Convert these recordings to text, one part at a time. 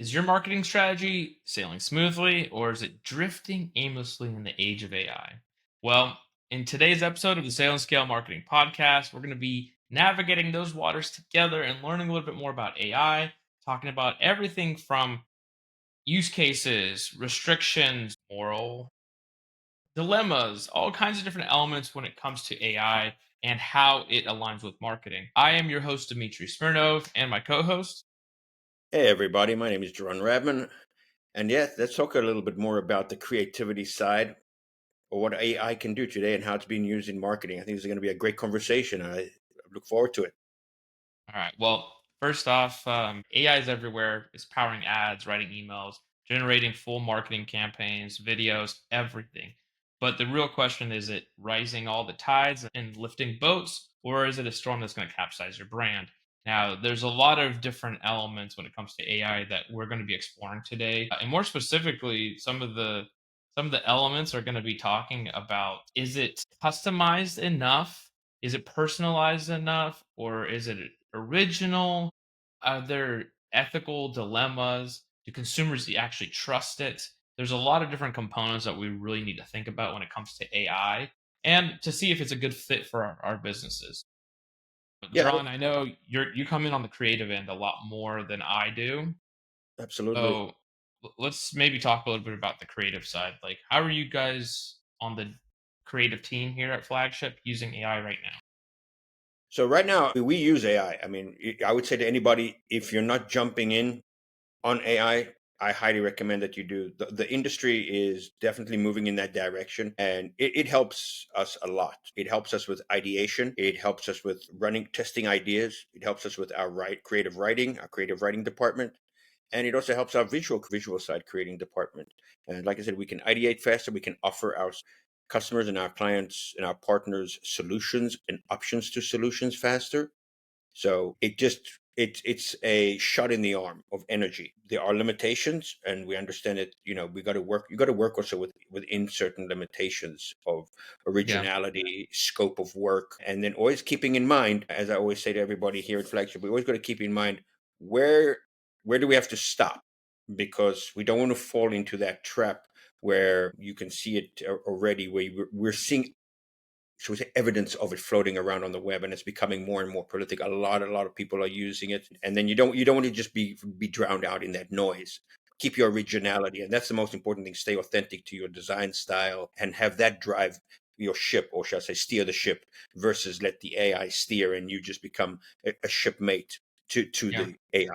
Is your marketing strategy sailing smoothly or is it drifting aimlessly in the age of AI? Well, in today's episode of the Sailin Scale Marketing Podcast, we're going to be navigating those waters together and learning a little bit more about AI, talking about everything from use cases, restrictions, moral dilemmas, all kinds of different elements when it comes to AI and how it aligns with marketing. I am your host, Dmitry Smirnov, and my co host. Hey everybody, my name is Jaron Rabman, and yeah, let's talk a little bit more about the creativity side or what AI can do today and how it's being used in marketing. I think this is going to be a great conversation. I look forward to it. All right. Well, first off, AI is everywhere. It's powering ads, writing emails, generating full marketing campaigns, videos, everything. But the real question is it rising all the tides and lifting boats, or is it a storm that's going to capsize your brand? Now, there's a lot of different elements when it comes to AI that we're going to be exploring today, and more specifically, some of the elements are going to be talking about: is it customized enough? Is it personalized enough, or is it original? Are there ethical dilemmas? Do consumers actually trust it? There's a lot of different components that we really need to think about when it comes to AI and to see if it's a good fit for our businesses. But Yeah, Jaron, I know you come in on the creative end a lot more than I do. absolutely. So let's maybe talk a little bit about the creative side. Like, how are you guys on the creative team here at Flagship using AI right now? So right now we use AI. I mean, I would say to anybody, if you're not jumping in on AI, I highly recommend that you do. The industry is definitely moving in that direction, and it helps us a lot. It helps us with ideation. It helps us with testing ideas. It helps us with our our creative writing department, and it also helps our visual side creating department. And like I said, we can ideate faster. We can offer our customers and our clients and our partners solutions and options to solutions faster. So it's a shot in the arm of energy. There are limitations, and we understand that we got to work. You got to work also within certain limitations of Yeah. originality, scope of work, and then always keeping in mind, as I always say to everybody here at Flagship, we always got to keep in mind where where do we have to stop, because we don't want to fall into that trap where you can see it already, where we're seeing, should we say, evidence of it floating around on the web, and it's becoming more and more prolific. A lot of people are using it, and then you don't want to just be drowned out in that noise. Keep your originality, and that's the most important thing. Stay authentic to your design style and have that drive your ship, or shall I say, steer the ship, versus let the AI steer and you just become a shipmate to Yeah. the AI.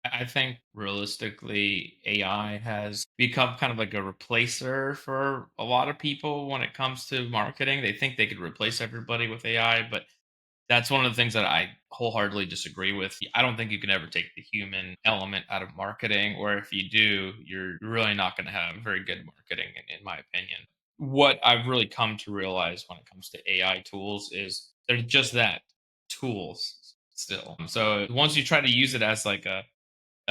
I think realistically, AI has become kind of like a replacer for a lot of people when it comes to marketing. They think they could replace everybody with AI, but that's one of the things that I wholeheartedly disagree with. I don't think you can ever take the human element out of marketing, or if you do, you're really not going to have very good marketing, in my opinion. What I've really come to realize when it comes to AI tools is they're just that, tools still. So once you try to use it as like a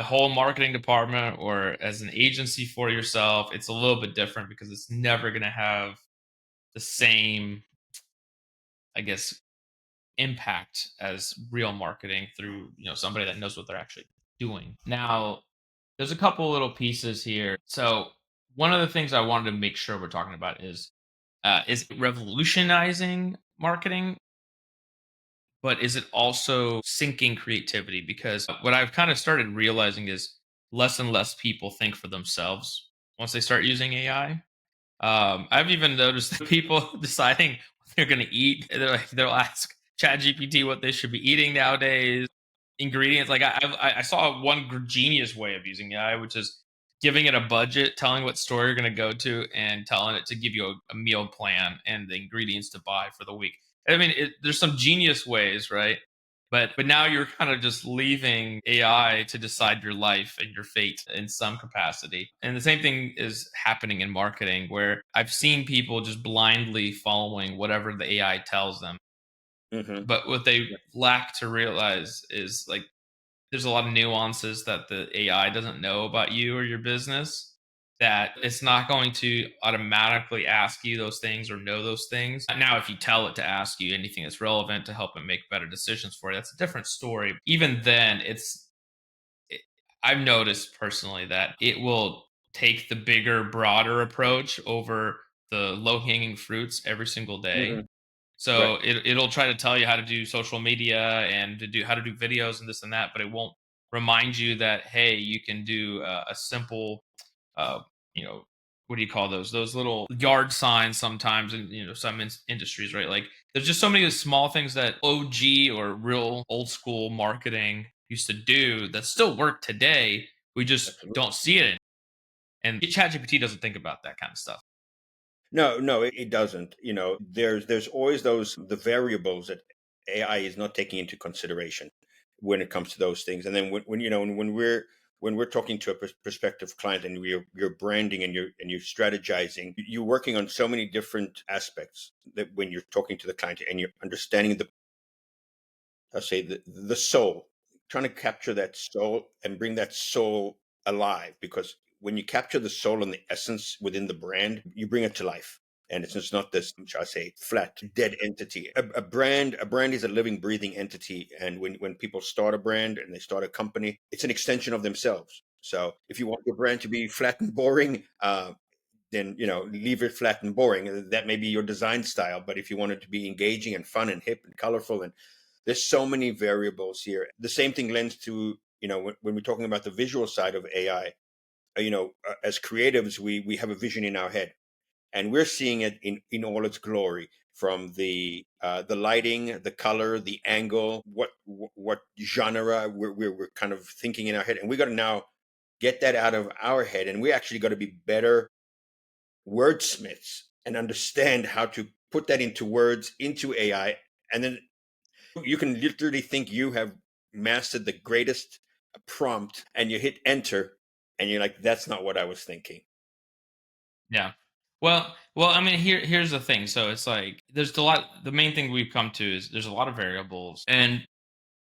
whole marketing department or as an agency for yourself, it's a little bit different because it's never going to have the same, I guess, impact as real marketing through somebody that knows what they're actually doing. Now, there's a couple little pieces here. So one of the things I wanted to make sure we're talking about is it revolutionizing marketing, but is it also sinking creativity? Because what I've kind of started realizing is less and less people think for themselves once they start using AI. I've even noticed that people deciding what they're going to eat. They'll ask ChatGPT what they should be eating nowadays. Ingredients, like I saw one genius way of using AI, which is giving it a budget, telling what store you're going to go to, and telling it to give you a meal plan and the ingredients to buy for the week. I mean, there's some genius ways, right? But now you're kind of just leaving AI to decide your life and your fate in some capacity. And the same thing is happening in marketing, where I've seen people just blindly following whatever the AI tells them. Hmm. But what they lack to realize is, like, there's a lot of nuances that the AI doesn't know about you or your business, that it's not going to automatically ask you those things or know those things. Now, if you tell it to ask you anything that's relevant to help it make better decisions for you, that's a different story. Even then, I've noticed personally that it will take the bigger, broader approach over the low hanging fruits every single day. Hmm. Right. So it'll try to tell you how to do social media and to do how to do videos and this and that, but it won't remind you that hey, you can do a simple, uh, you know, what do you call those? Those little yard signs sometimes in some industries, right? Like there's just so many small things that OG or real old school marketing used to do that still work today. We just Absolutely. don't see it, and ChatGPT doesn't think about that kind of stuff. No, no, it doesn't. There's always those the variables that AI is not taking into consideration when it comes to those things. And then when we're talking to a prospective client and you're branding and you're strategizing, you're working on so many different aspects that when you're talking to the client and you're understanding I'll say the soul, trying to capture that soul and bring that soul alive. Because when you capture the soul and the essence within the brand, you bring it to life. And it's just not this, shall I say, flat, dead entity. A brand is a living, breathing entity. And when people start a brand and they start a company, it's an extension of themselves. So if you want your brand to be flat and boring, then leave it flat and boring. That may be your design style. But if you want it to be engaging and fun and hip and colorful, and there's so many variables here. The same thing lends to when we're talking about the visual side of AI. As creatives, we have a vision in our head, and we're seeing it in all its glory, from the lighting, the color, the angle, what genre we're kind of thinking in our head, and we got to now get that out of our head, and we actually got to be better wordsmiths and understand how to put that into words into AI. And then you can literally think you have mastered the greatest prompt, and you hit enter and you're like, that's not what I was thinking. Yeah. Well, I mean, here's the thing. So it's like there's a lot. The main thing we've come to is there's a lot of variables, and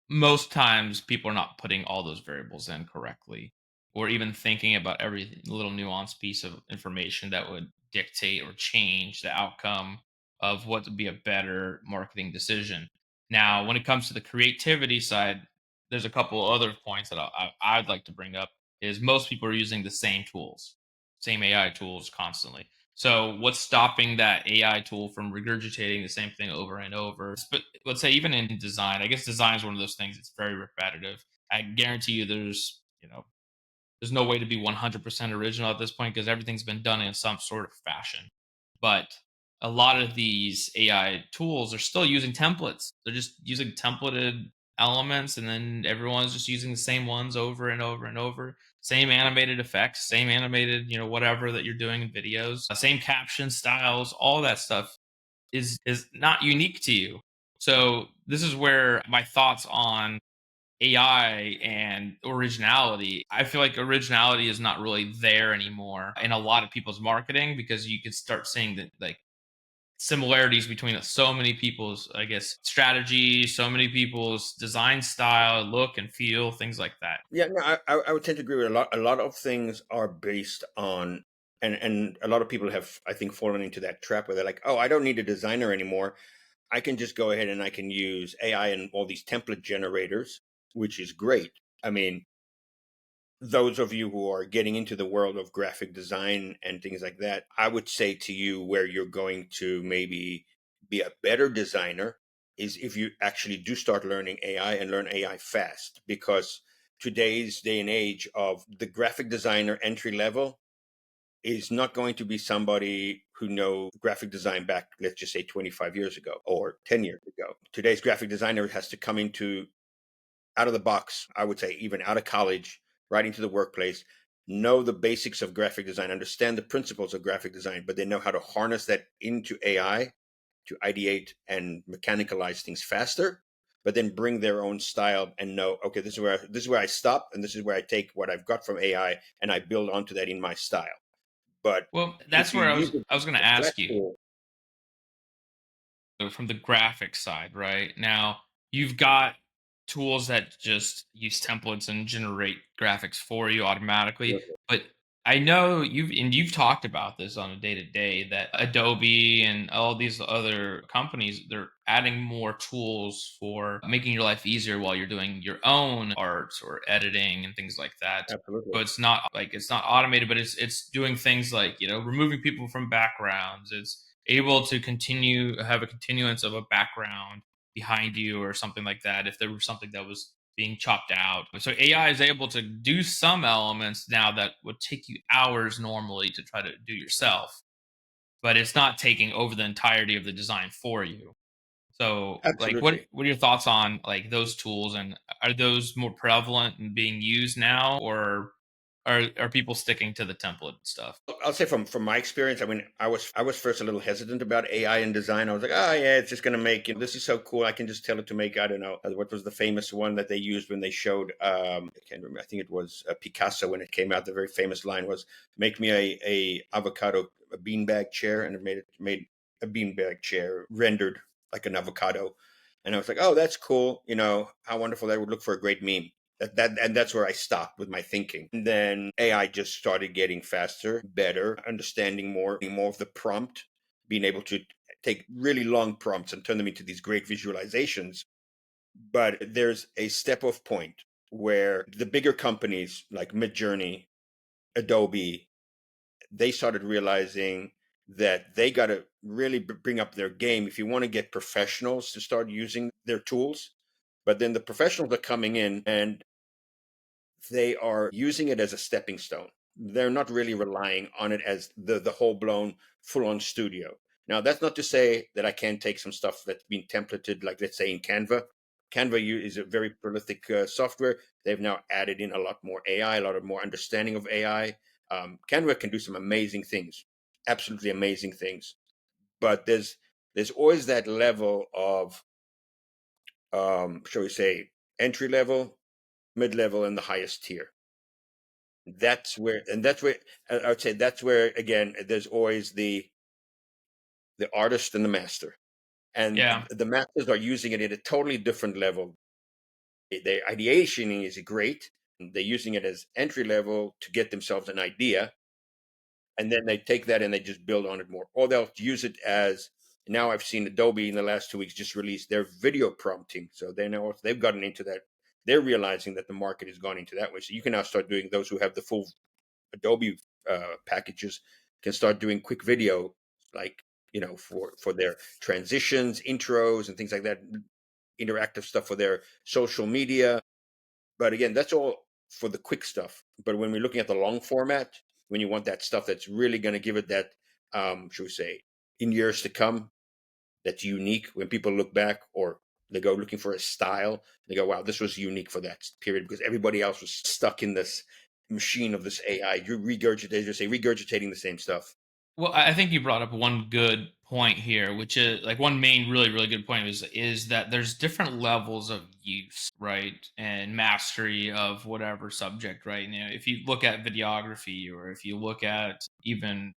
most times people are not putting all those variables in correctly, or even thinking about every little nuanced piece of information that would dictate or change the outcome of what would be a better marketing decision. Now when it comes to the creativity side, there's a couple other points that I'd like to bring up. Is most people are using the same tools, same AI tools constantly. So what's stopping that AI tool from regurgitating the same thing over and over? But let's say even in design, I guess design is one of those things. It's very repetitive. I guarantee you, there's no way to be 100% original at this point because everything's been done in some sort of fashion. But a lot of these AI tools are still using templates. They're just using templated elements, and then everyone's just using the same ones over and over and over. Same animated effects, same animated, whatever that you're doing in videos, same caption styles, all that stuff is not unique to you. So this is where my thoughts on AI and originality. I feel like originality is not really there anymore in a lot of people's marketing because you can start seeing that like similarities between so many people's, I guess, strategy, so many people's design style, look and feel, things like that. Yeah, no, I would tend to agree with a lot of things are based on, and a lot of people have, I think, fallen into that trap where they're like, oh, I don't need a designer anymore. I can just go ahead and I can use AI and all these template generators, which is great. I mean, those of you who are getting into the world of graphic design and things like that, I would say to you where you're going to maybe be a better designer is if you actually do start learning AI and learn AI fast. Because today's day and age of the graphic designer entry level is not going to be somebody who know graphic design back, let's just say 25 years ago or 10 years ago. Today's graphic designer has to come into out of the box, I would say, even out of college, right into the workplace, know the basics of graphic design, understand the principles of graphic design, but they know how to harness that into AI to ideate and mechanicalize things faster, but then bring their own style and know, okay, this is where I stop, and this is where I take what I've got from AI and I build onto that in my style. But Well, if that's you where use I was going to a flat ask you. tool, So from the graphic side, right? Now, you've got tools that just use templates and generate graphics for you automatically. But I know you've talked about this on a day to day that Adobe and all these other companies, they're adding more tools for making your life easier while you're doing your own art or editing and things like that. Absolutely. So it's not automated, but it's doing things like, removing people from backgrounds. It's able to have a continuance of a background behind you or something like that if there was something that was being chopped out. So AI is able to do some elements now that would take you hours normally to try to do yourself, but it's not taking over the entirety of the design for you. So, like, what Absolutely. what are your thoughts on like those tools, and are those more prevalent and being used now, or are people sticking to the template stuff? I'll say from my experience, I mean, I was first a little hesitant about AI in design. I was like, oh yeah, it's just gonna make this is so cool. I can just tell it to make, I don't know, what was the famous one that they used when they showed I can't remember. I think it was Picasso when it came out. The very famous line was, "Make me a avocado a beanbag chair," and it made a beanbag chair rendered like an avocado. And I was like, oh, that's cool. How wonderful that would look for a great meme. And that's where I stopped with my thinking. And then AI just started getting faster, better, understanding more of the prompt, being able to take really long prompts and turn them into these great visualizations. But there's a step off point where the bigger companies like Midjourney, Adobe, they started realizing that they got to really bring up their game if you want to get professionals to start using their tools. But then the professionals are coming in and they are using it as a stepping stone. They're not really relying on it as the whole blown full on studio. Now, that's not to say that I can't take some stuff that's been templated, like let's say in Canva. Is a very prolific software. They've now added in a lot more AI, a lot of more understanding of AI. Canva can do some amazing things, absolutely amazing things. But there's always that level of, shall we say, entry level, mid level, and the highest tier. That's where I would say that's where again there's always the artist and the master, and Yeah. the masters are using it at a totally different level. Their ideation is great. They're using it as entry level to get themselves an idea, and then they take that and they just build on it more, or they'll use it as, now I've seen Adobe in the last 2 weeks just released their video prompting, so they've gotten into that. They're realizing that the market has gone into that way, so you can now start doing, those who have the full Adobe packages can start doing quick video, like, for their transitions, intros, and things like that, interactive stuff for their social media. But again, that's all for the quick stuff. But when we're looking at the long format, when you want that stuff that's really going to give it that, should we say, in years to come, that's unique. When people look back or they go looking for a style, they go, wow, this was unique for that period because everybody else was stuck in this machine of this AI. You regurgitating the same stuff. Well, I think you brought up one good point here, which is like one main really really good point is that there's different levels of use, right, and mastery of whatever subject, right? Now, if you look at videography, or if you look at even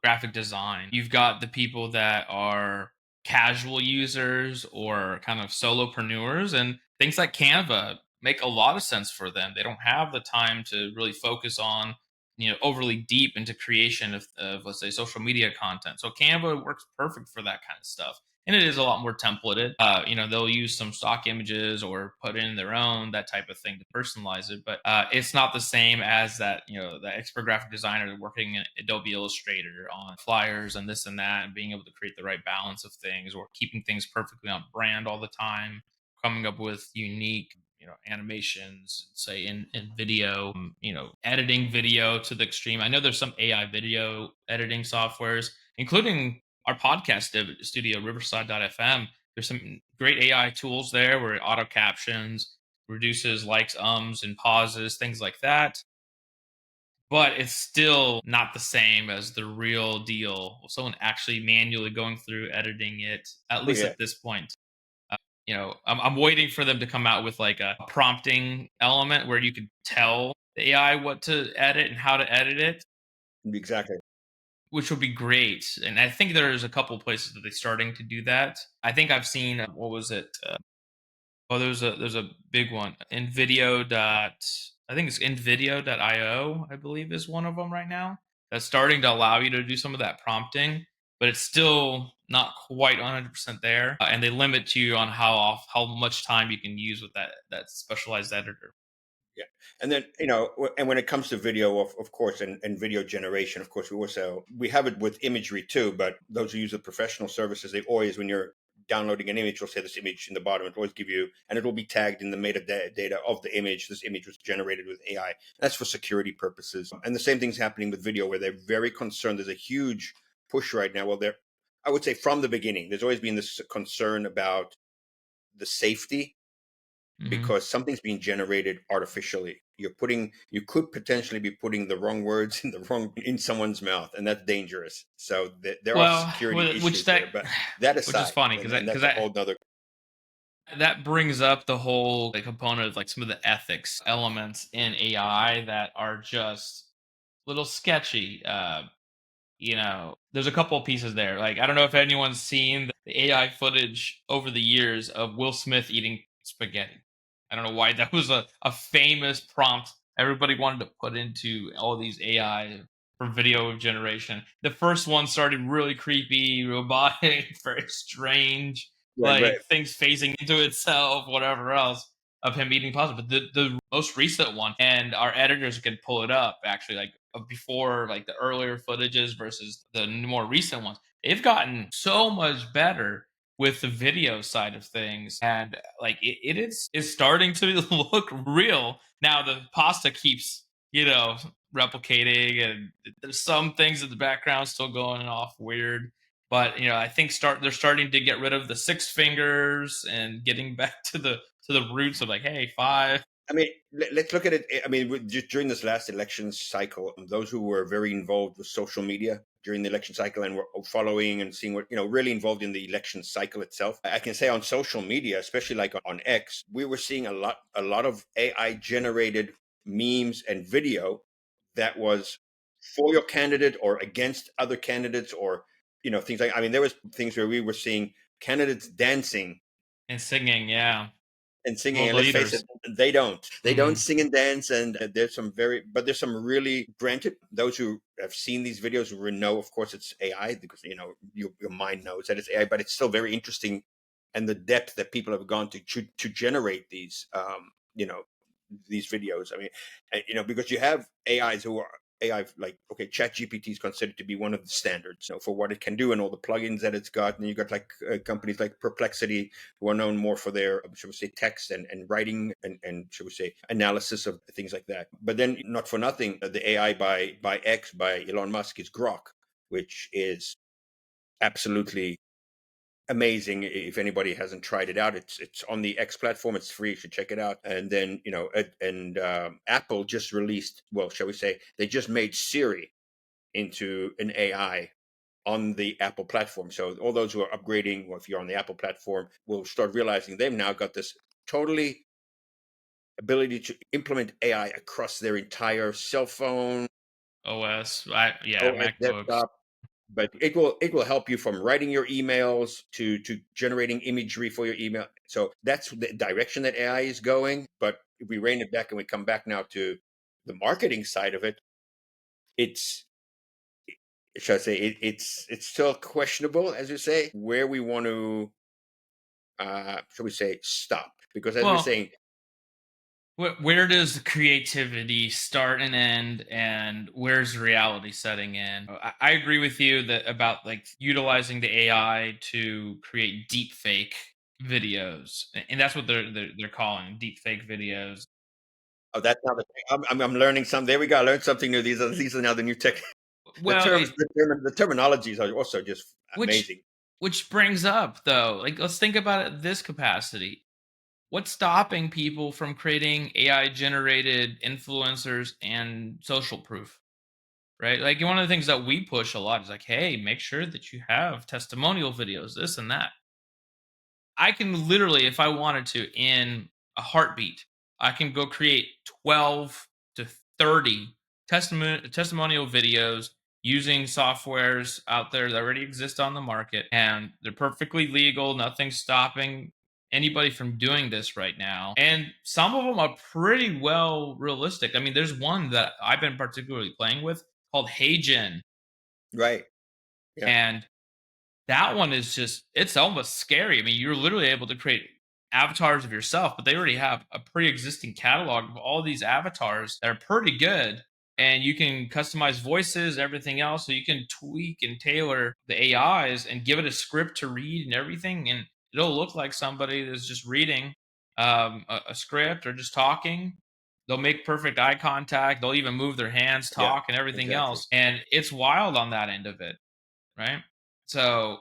graphic design, you've got the people that are casual users or kind of solopreneurs, and things like Canva make a lot of sense for them. They don't have the time to really focus on, overly deep into creation of let's say social media content. So Canva works perfect for that kind of stuff. And it is a lot more templated. They'll use some stock images or put in their own, that type of thing, to personalize it. But it's not the same as that, the expert graphic designer working in Adobe Illustrator on flyers and this and that, and being able to create the right balance of things, or keeping things perfectly on brand all the time, coming up with unique, animations, say in video, editing video to the extreme. I know there's some AI video editing softwares, including our podcast studio, Riverside.fm. There's some great AI tools there where it auto captions, reduces likes, ums, and pauses, things like that. But it's still not the same as the real deal. Someone actually manually going through editing it, at Oh least yeah, at this point. I'm waiting for them to come out with like a prompting element where you could tell the AI what to edit and how to edit it, exactly. which would be great. And I think there's a couple places that they're starting to do that. I think I've seen, what was it? Oh, there's a big one, in video. I think it's nvidia.io, I believe is one of them right now. That's starting to allow you to do some of that prompting, but it's still not quite 100% there. And they limit you on how much time you can use with that specialized editor. Yeah. And then, and when it comes to video, of course, and video generation, of course, we have it with imagery too, but those who use the professional services, they always, when you're downloading an image, will say this image in the bottom, it'll always give you, and it will be tagged in the metadata of the image. This image was generated with AI. That's for security purposes. And the same thing's happening with video, where they're very concerned. There's a huge push right now. Well, I would say from the beginning, there's always been this concern about the safety, Mhm. because something's being generated artificially. You could potentially be putting the wrong words in someone's mouth, and that's dangerous. So there are Well, security which issues that there, but that which is aside, funny because and that because that's a that whole nother. that brings up the whole like component of like some of the ethics elements in AI that are just a little sketchy. There's a couple of pieces there. Like, I don't know if anyone's seen the AI footage over the years of Will Smith eating spaghetti. I don't know why that was a famous prompt everybody wanted to put into all these AI for video generation. The first one started really creepy, robotic, very strange, Right, right. like things phasing into itself, whatever else of him eating pasta. But the most recent one, and our editors can pull it up actually, like of before, like the earlier footages versus the more recent ones, they've gotten so much better with the video side of things, and like it is starting to look real now. The pasta keeps replicating, and there's some things in the background still going off weird, but I think they're starting to get rid of the six fingers and getting back to the roots of like, hey, five. I mean, let's look at it. I mean, just during this last election cycle, those who were very involved with social media during the election cycle and were following and seeing what, really involved in the election cycle itself. I can say on social media, especially like on X, we were seeing a lot of AI generated memes and video that was for your candidate or against other candidates, or, things like, I mean, there was things where we were seeing candidates dancing And singing, yeah. and singing. World And let's face leaders. it, they don't Mhm. sing and dance. And there's some really, granted, those who have seen these videos will know, of course, it's AI, because your mind knows that it's AI, but it's still very interesting. And the depth that people have gone to generate these videos. I mean, because you have AIs who are AI, like, okay, Chat GPT is considered to be one of the standards, for what it can do and all the plugins that it's got. And you got like companies like Perplexity, who are known more for their, should we say, text and writing and should we say analysis of things like that. But then, not for nothing, the AI by Elon Musk is Grok, which is absolutely amazing. If anybody hasn't tried it out, it's on the X platform. It's free. You should check it out. And then, Apple just released, well, shall we say, they just made Siri into an AI on the Apple platform. So all those who are upgrading, or if you're on the Apple platform, will start realizing they've now got this totally ability to implement AI across their entire cell phone, OS, yeah, OS, MacBooks. desktop. But it will help you from writing your emails to generating imagery for your email. So that's the direction that AI is going. But if we rein it back and we come back now to the marketing side of it, it's, should I say, it's still questionable, as you say, where we want to, shall we say, stop, because as we're Well, saying, where does creativity start and end, and where's reality setting in? I agree with you that about like utilizing the AI to create deep fake videos, and that's what they're calling deep fake videos. oh, that's now the thing. I'm learning some. There we go. I learned something new. These are now the new tech. The Well, terms, the terminologies are also just which amazing. which brings up though, like let's think about it this capacity. What's stopping people from creating AI generated influencers and social proof? Right? Like one of the things that we push a lot is like, hey, make sure that you have testimonial videos, this and that. I can literally, if I wanted to, in a heartbeat, I can go create 12 to 30 testimonial videos using softwares out there that already exist on the market, and they're perfectly legal, nothing's stopping. anybody from doing this right now. And some of them are pretty well realistic. I mean, there's one that I've been particularly playing with called HeyGen, Right. Yeah. and that one is just it's almost scary. I mean, you're literally able to create avatars of yourself, but they already have a pre-existing catalog of all these avatars that are pretty good. And you can customize voices, everything else. So you can tweak and tailor the AIs and give it a script to read and everything. And it'll look like somebody that's just reading a script or just talking. They'll make perfect eye contact. They'll even move their hands, Yeah. talk, and everything Exactly. else. And it's wild on that end of it, right? So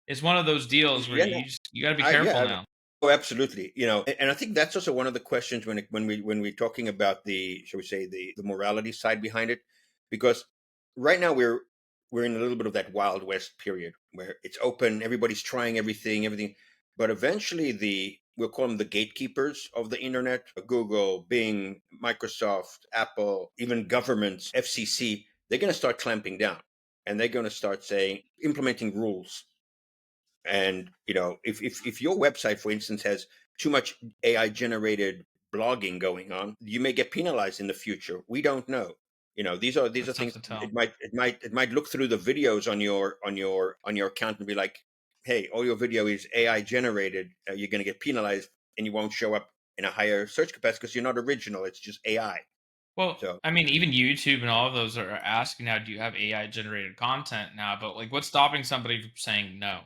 it's one of those deals where Yeah. No, you gotta be I careful yeah. now. Oh, absolutely. And I think that's also one of the questions when we're talking about the, shall we say, the morality side behind it, because right now we're in a little bit of that Wild West period where it's open, everybody's trying everything, but eventually we'll call them the gatekeepers of the internet, Google, Bing, Microsoft, Apple, even governments, FCC, they're going to start clamping down, and they're going to start saying implementing rules. And if your website, for instance, has too much AI generated blogging going on, you may get penalized in the future. We don't know. These are That's tough things. to tell. It might look through the videos on your account and be like, hey, all your video is AI generated. You're going to get penalized, and you won't show up in a higher search capacity because you're not original. It's just AI. Well, So I mean, even YouTube and all of those are asking now, do you have AI generated content now? But like, what's stopping somebody from saying no?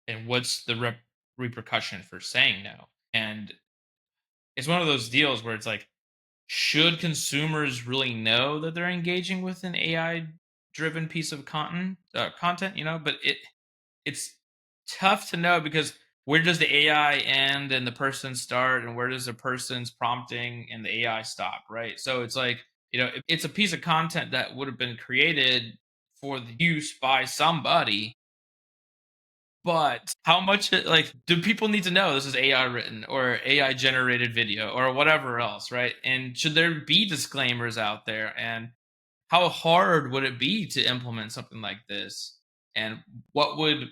And what's the repercussion for saying no? And it's one of those deals where it's like, should consumers really know that they're engaging with an AI driven piece of content? But it's tough to know because where does the AI end and the person start, and where does the person's prompting and the AI stop, right? So it's like, it's a piece of content that would have been created for the use by somebody, but how much like do people need to know this is AI written or AI generated video or whatever else, right? And should there be disclaimers out there? And how hard would it be to implement something like this? And what would,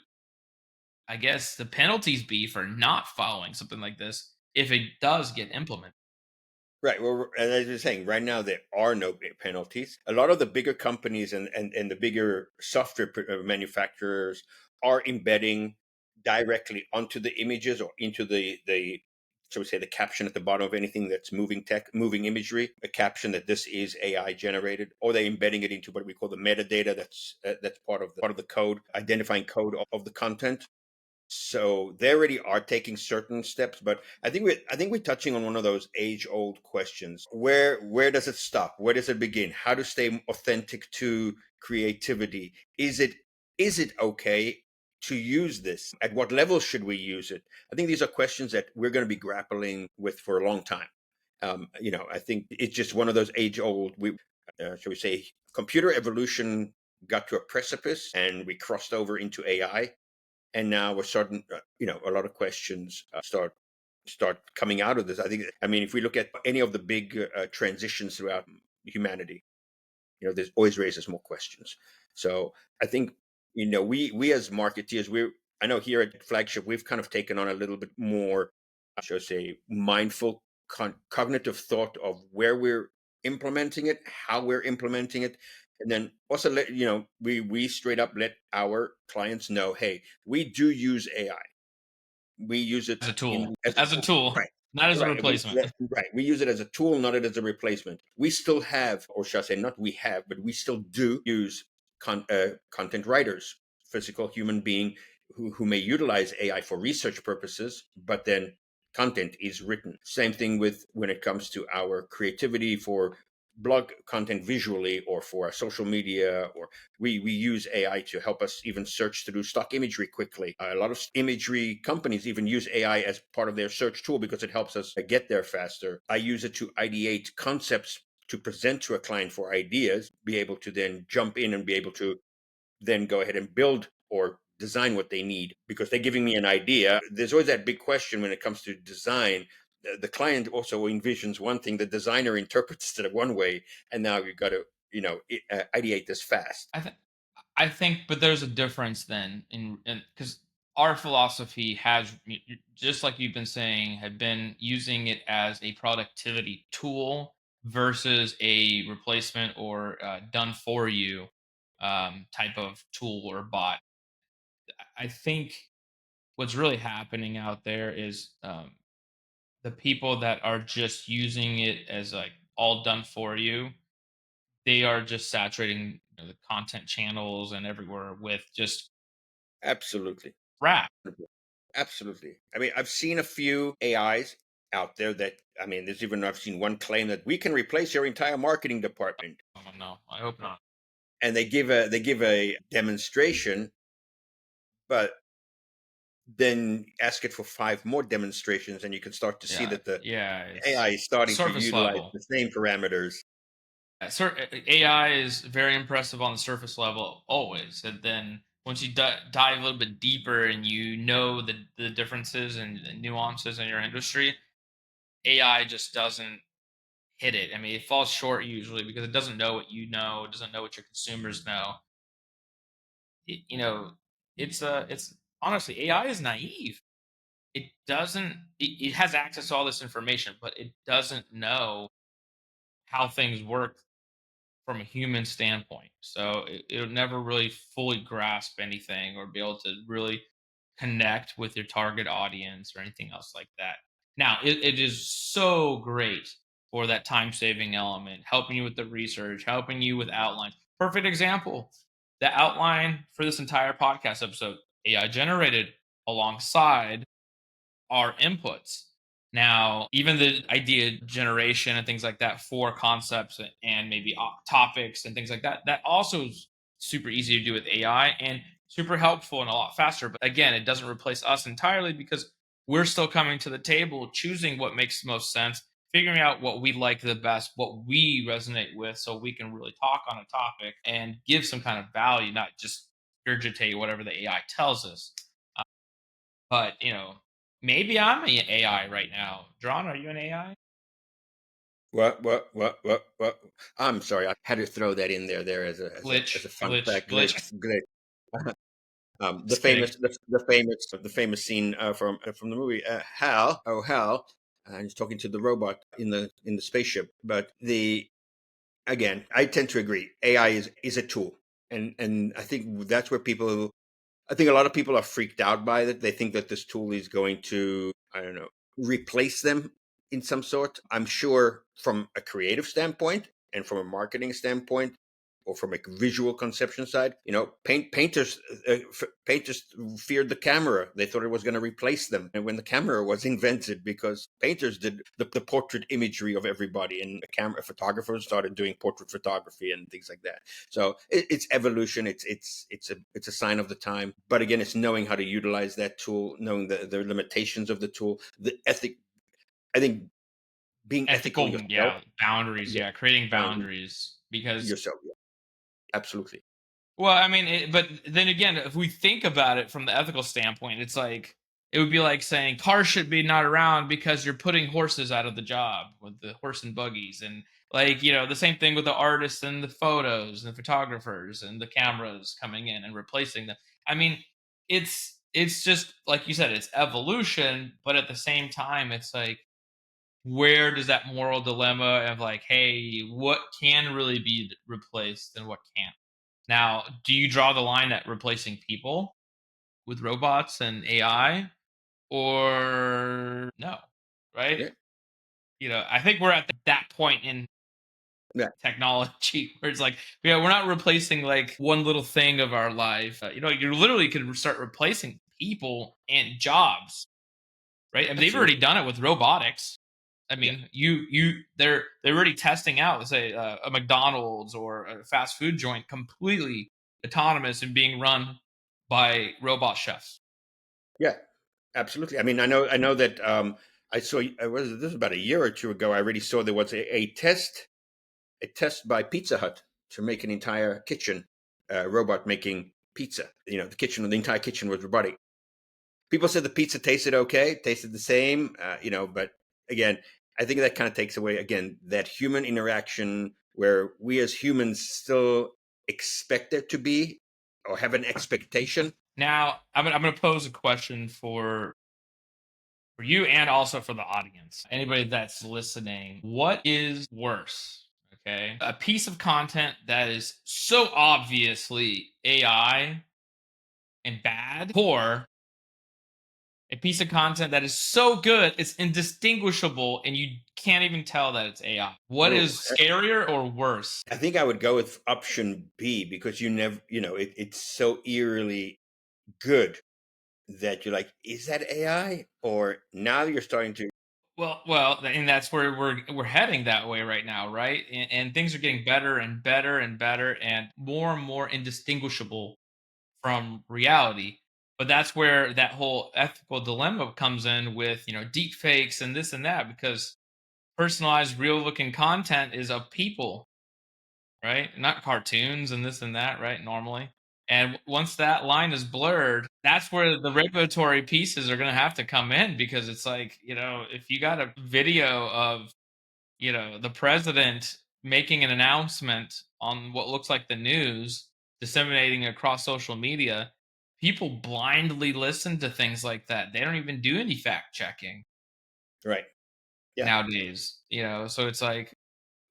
I guess, the penalties be for not following something like this if it does get implemented? right. Well, and as you're saying, right now there are no penalties. A lot of the bigger companies and the bigger software manufacturers are embedding directly onto the images or into the shall we say the caption at the bottom of anything that's moving imagery, a caption that this is AI generated, or they're embedding it into what we call the metadata. That's part of the code, identifying code of the content. So they already are taking certain steps, but I think we're touching on one of those age old questions. Where does it stop? Where does it begin? How to stay authentic to creativity? Is it okay to use this? At what level should we use it? I think these are questions that we're going to be grappling with for a long time. I think it's just one of those age old. Shall we say, computer evolution got to a precipice, and we crossed over into AI, and now we're starting a lot of questions start coming out of this. I mean, if we look at any of the big transitions throughout humanity, there's always raises more questions. So I think we as marketeers, I know here at Flagship we've kind of taken on a little bit more, shall I say, mindful cognitive thought of where we're implementing it, how we're implementing it, and then also we straight up let our clients know, hey, we do use AI. We use it As a tool, in as a as a tool. tool, Right. not as a Right. replacement. Right. We use it as a tool, not as a replacement. We still have, or shall I say, not we have, but we still do use content writers, physical human being who may utilize AI for research purposes, but then content is written. Same thing with when it comes to our creativity for blog content visually or for our social media, or we use AI to help us even search through stock imagery quickly. A lot of imagery companies even use AI as part of their search tool because it helps us get there faster. I use it to ideate concepts to present to a client for ideas, be able to then jump in and be able to then go ahead and build or design what they need because they're giving me an idea. There's always that big question when it comes to design. The client also envisions one thing, the designer interprets it one way, and now you've got to, ideate this fast. I think, but there's a difference then in because our philosophy has, just like you've been saying, have been using it as a productivity tool versus a replacement or done for you type of tool or bot. I think what's really happening out there is the people that are just using it as like all done for you, they are just saturating, the content channels and everywhere with just Absolutely. crap. Absolutely. I mean, I've seen a few AIs out there that, I mean, there's even, I've seen one claim that we can replace your entire marketing department. Oh no, I hope not. And they give a demonstration, but then ask it for five more demonstrations, and you can start to see Yeah, that the yeah, AI it's is starting to surface utilize level. the same parameters. AI is very impressive on the surface level always, and then once you dive a little bit deeper and you know the differences and the nuances in your industry, AI just doesn't hit it. I mean, it falls short usually because it doesn't know what you know, it doesn't know what your consumers know. You know, it's honestly, AI is naive. It doesn't. It has access to all this information, but it doesn't know how things work from a human standpoint. So it'll never really fully grasp anything or be able to really connect with your target audience or anything else like that. Now, it is so great for that time saving element, helping you with the research, helping you with outlines. Perfect example, the outline for this entire podcast episode, AI generated alongside our inputs. Now, even the idea generation and things like that for concepts and maybe topics and things like that, that also is super easy to do with AI and super helpful and a lot faster. But again, it doesn't replace us entirely because we're still coming to the table, choosing what makes the most sense, figuring out what we like the best, what we resonate with, so we can really talk on a topic and give some kind of value, not just regurgitate whatever the AI tells us. But, maybe I'm an AI right now. Drawn, are you an AI? What? I'm sorry, I had to throw that in there as a fun fact. Glitch. Glitch. The Just kidding. famous, the famous scene from the movie Hal. Oh Hal, and he's talking to the robot in the spaceship. But the again, I tend to agree. AI is a tool, and I think that's where people. I think a lot of people are freaked out by it. They think that this tool is going to, I don't know, replace them in some sort. I'm sure from a creative standpoint and from a marketing standpoint, or from a visual conception side, painters feared the camera. They thought it was going to replace them. And when the camera was invented, because painters did the portrait imagery of everybody, and camera photographers started doing portrait photography and things like that. So it's evolution. It's a sign of the time. But again, it's knowing how to utilize that tool, knowing the limitations of the tool, the ethic. I think being ethical Ethical, yourself, yeah, boundaries, yeah, yeah, creating boundary boundaries because yourself, yeah, absolutely, well, I mean, but then again, if we think about it from the ethical standpoint, it's like it would be like saying cars should be not around because you're putting horses out of the job with the horse and buggies, and like the same thing with the artists and the photos and the photographers and the cameras coming in and replacing them. I mean, it's just like you said, it's evolution, but at the same time, it's like where does that moral dilemma of like, hey, what can really be replaced and what can't? Now, do you draw the line at replacing people with robots and AI or no? Right? yeah, I think we're at that point in yeah, technology where it's like, yeah, we're not replacing like one little thing of our life. You literally could start replacing people and jobs, right? I mean, they've already absolutely, done it with robotics. I yeah, mean, they're already testing out, let's say, a McDonald's or a fast food joint completely autonomous and being run by robot chefs. yeah, absolutely. I mean, I know that I saw. This was about a year or two ago. I already saw there was a test by Pizza Hut to make an entire kitchen robot making pizza. The entire kitchen was robotic. People said the pizza tasted okay, tasted the same, but again, I think that kind of takes away again that human interaction where we as humans still expect it to be or have an expectation. Now, I'm gonna pose a question for you and also for the audience. Anybody that's listening, what is worse? Okay. A piece of content that is so obviously AI and bad, or a piece of content that is so good it's indistinguishable and you can't even tell that it's AI. What Oh, is scarier or worse? I think I would go with option B because you never, it's so eerily good that you're like, is that AI? Or now you're starting to, Well, and that's where we're heading that way right now, right? And things are getting better and better and better and more indistinguishable from reality. But that's where that whole ethical dilemma comes in with, deep fakes and this and that, because personalized, real looking content is of people, right? Not cartoons and this and that, right? Normally. And once that line is blurred, that's where the regulatory pieces are going to have to come in, because it's like, if you got a video of, the president making an announcement on what looks like the news, disseminating across social media, people blindly listen to things like that. They don't even do any fact checking right. Yeah. nowadays, so it's like,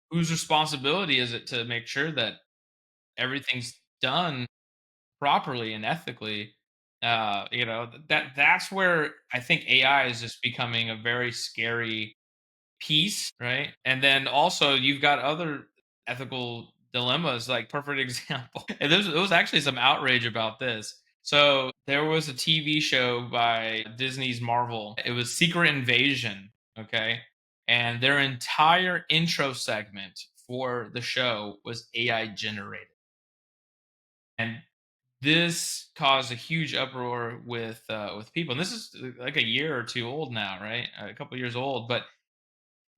whose responsibility is it to make sure that everything's done properly and ethically? That's where I think AI is just becoming a very scary piece, right? And then also you've got other ethical dilemmas. Like, perfect example, and there was actually some outrage about this. So there was a TV show by Disney's Marvel. It was Secret Invasion, okay? And their entire intro segment for the show was AI generated. And this caused a huge uproar with people. And this is like a year or two old now, right? A couple years old, but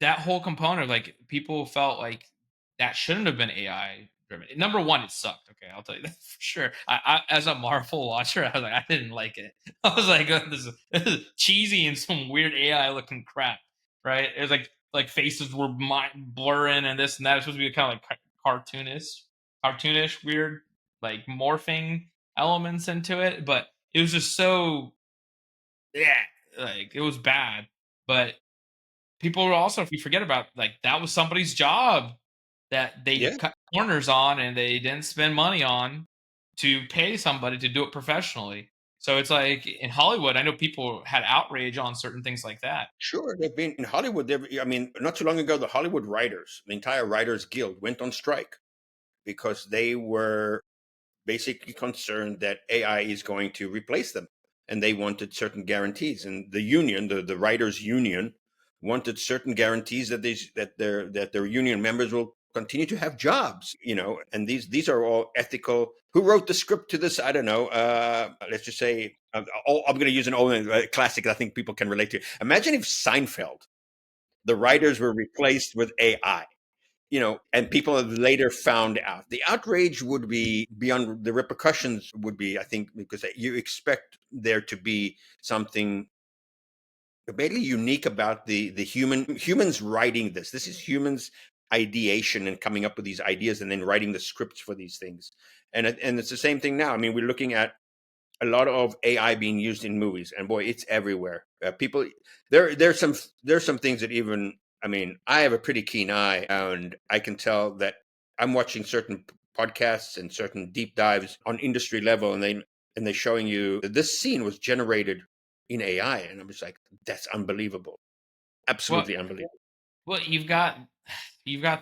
that whole component, like, people felt like that shouldn't have been AI driven. Number one, it sucked. Okay, I'll tell you that for sure. As a Marvel watcher, I was like, I didn't like it. I was like, this is cheesy and some weird AI looking crap. Right? It was like faces were blurring and this and that. It's supposed to be kind of like cartoonish, weird, like morphing elements into it, but it was just so, yeah, like, it was bad. But people will also, if you forget about, like, that was somebody's job that they Yeah. cut corners on and they didn't spend money on to pay somebody to do it professionally. So it's like in Hollywood, I know people had outrage on certain things like that. Sure. They've been in Hollywood. I mean, not too long ago, the Hollywood writers, the entire Writers Guild went on strike because they were basically concerned that AI is going to replace them. And they wanted certain guarantees. And the union, the writers union, wanted certain guarantees that their union members will continue to have jobs, and these are all ethical. Who wrote the script to this? I don't know. Let's just say, I'm going to use an old classic that I think people can relate to. Imagine if Seinfeld, the writers were replaced with AI, and people have later found out. The outrage would be beyond, the repercussions would be, I think, because you expect there to be something mainly unique about the humans writing this. This is humans ideation and coming up with these ideas and then writing the scripts for these things. And it's the same thing now. I mean, we're looking at a lot of AI being used in movies, and boy, it's everywhere. People, there's some things that even, I mean, I have a pretty keen eye, and I can tell that I'm watching certain podcasts and certain deep dives on industry level, and they're showing you that this scene was generated in AI, and I'm just like, that's unbelievable, Well, absolutely unbelievable. well, you've got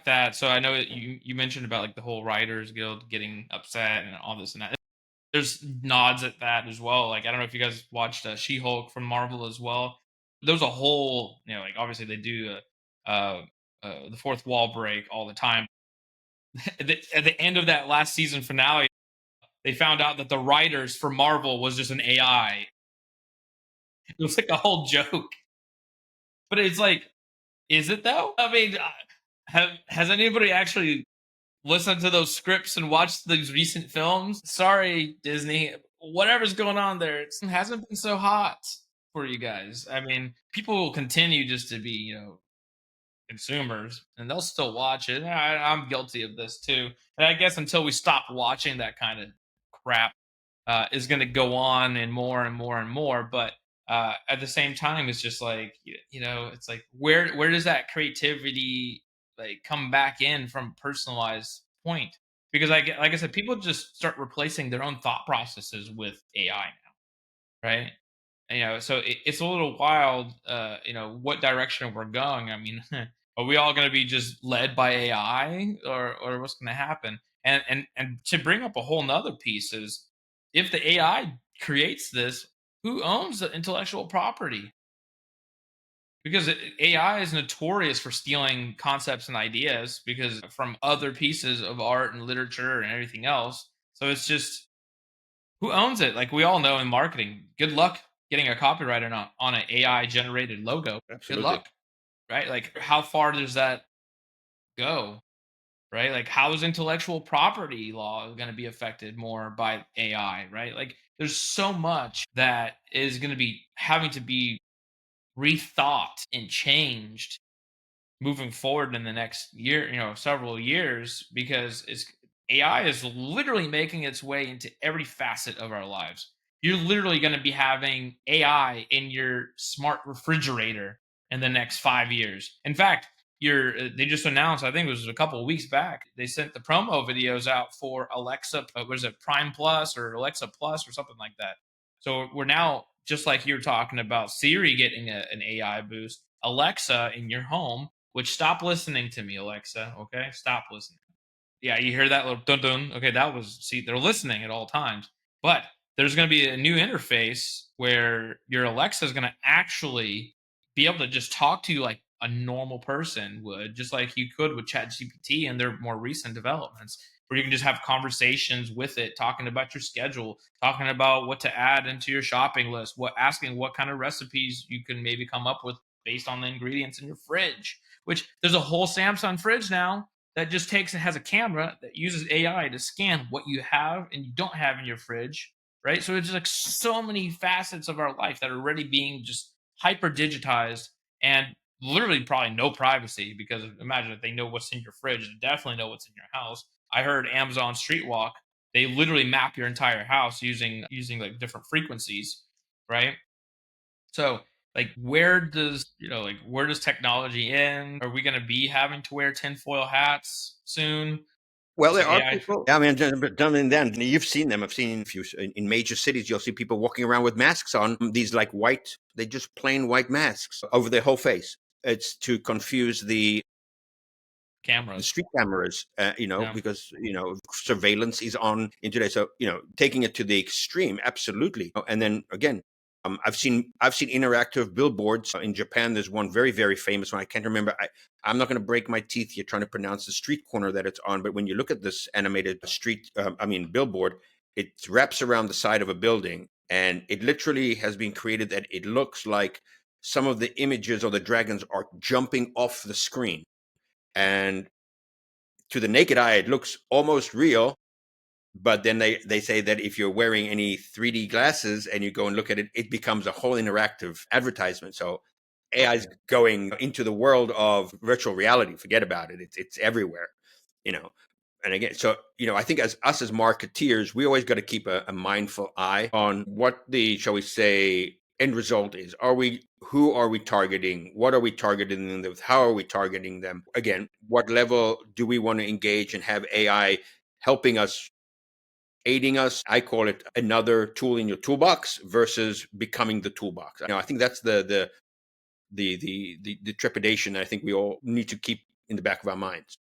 that. So I know that you mentioned about, like, the whole Writers Guild getting upset and all this and that. There's nods at that as well. Like, I don't know if you guys watched She-Hulk from Marvel as well. There's a whole, like, obviously they do the fourth wall break all the time. At the end of that last season finale, they found out that the writers for Marvel was just an AI. It was like a whole joke. But it's like, is it though? I mean, has anybody actually listened to those scripts and watched these recent films? Sorry, Disney. Whatever's going on there, it hasn't been so hot for you guys. I mean, people will continue just to be, consumers, and they'll still watch it. I'm guilty of this too. And I guess until we stop watching that kind of crap, is going to go on and more and more and more. But at the same time, it's just like it's like where does that creativity like come back in from personalized point? Because I get, like I said, people just start replacing their own thought processes with AI now, right? So it's a little wild, what direction we're going. I mean, are we all going to be just led by AI, or what's going to happen? And to bring up a whole nother piece is, if the AI creates this, who owns the intellectual property? Because AI is notorious for stealing concepts and ideas because from other pieces of art and literature and everything else. So it's just, who owns it? Like, we all know in marketing, good luck getting a copyright on an AI generated logo. Good Absolutely. luck, right? Like, how far does that go, right? Like, how is intellectual property law going to be affected more by AI, right? Like, there's so much that is going to be having to be rethought and changed moving forward in the next year, several years, because it's AI is literally making its way into every facet of our lives. You're literally going to be having AI in your smart refrigerator in the next 5 years. In fact, they just announced, I think it was a couple of weeks back, they sent the promo videos out for Alexa, was it Prime Plus or Alexa Plus or something like that. So we're now, just like you were talking about Siri getting an AI boost, Alexa in your home, which, stop listening to me, Alexa. Okay, stop listening. Yeah, you hear that little dun dun. Okay, that was, see, they're listening at all times. But there's going to be a new interface where your Alexa is going to actually be able to just talk to you like a normal person would, just like you could with ChatGPT and their more recent developments, where you can just have conversations with it, talking about your schedule, talking about what to add into your shopping list, asking what kind of recipes you can maybe come up with based on the ingredients in your fridge. Which, there's a whole Samsung fridge now that just takes and has a camera that uses AI to scan what you have and you don't have in your fridge, right? So it's just like so many facets of our life that are already being just hyper digitized, and literally probably no privacy, because imagine if they know what's in your fridge, they definitely know what's in your house. I heard Amazon Streetwalk, they literally map your entire house using like different frequencies, right? So, like, where does technology end? Are we going to be having to wear tinfoil hats soon? Well, So there are AI, people. I mean, done and then you've seen them. I've seen a few in major cities. You'll see people walking around with masks on. These like white, they just plain white masks over their whole face. It's to confuse the cameras. street cameras, Yeah. because surveillance is on in today. So taking it to the extreme, absolutely. And then again, I've seen interactive billboards in Japan. There's one very very famous one. I can't remember. I'm not going to break my teeth here trying to pronounce the street corner that it's on. But when you look at this animated street, billboard, it wraps around the side of a building, and it literally has been created that it looks like some of the images or the dragons are jumping off the screen. And to the naked eye, it looks almost real. But then they say that if you're wearing any 3D glasses and you go and look at it, it becomes a whole interactive advertisement. So AI is going into the world of virtual reality. Forget about it. It's everywhere. You know, and again, so I think as us as marketeers, we always got to keep a mindful eye on what the, shall we say, end result is. Who are we targeting? What are we targeting them with? How are we targeting them? Again, what level do we want to engage and have AI helping us, aiding us? I call it another tool in your toolbox versus becoming the toolbox. I think that's the trepidation that I think we all need to keep in the back of our minds.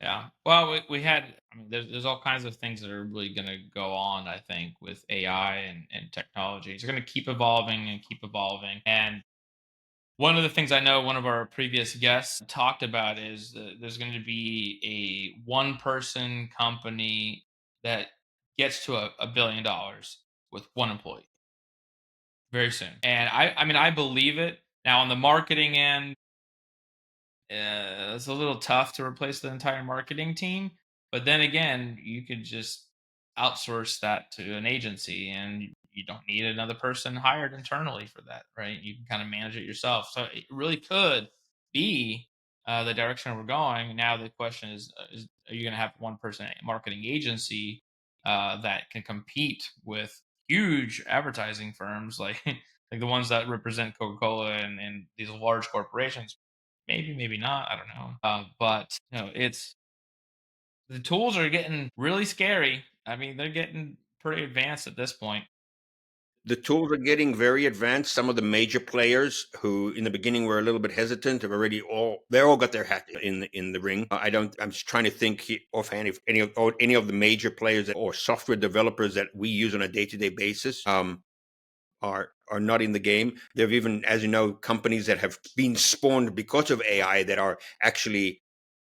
Yeah. Well, we had, I mean, there's all kinds of things that are really going to go on, I think, with AI and technology. It's going to keep evolving and keep evolving. And one of the things I know one of our previous guests talked about is that there's going to be a one person company that gets to $1 billion with one employee very soon. And I mean, I believe it. Now, on the marketing end, it's a little tough to replace the entire marketing team. But then again, you could just outsource that to an agency, and you don't need another person hired internally for that, right? You can kind of manage it yourself. So it really could be the direction we're going. Now the question is are you going to have one person marketing agency that can compete with huge advertising firms like like the ones that represent Coca-Cola and these large corporations. Maybe, maybe not. I don't know. But it's the tools are getting really scary. I mean, they're getting pretty advanced at this point. The tools are getting very advanced. Some of the major players who in the beginning were a little bit hesitant have already all got their hat in the ring. I don't. I'm just trying to think offhand if any of the major players or software developers that we use on a day to day basis are not in the game. There have even, as you know, companies that have been spawned because of AI that are actually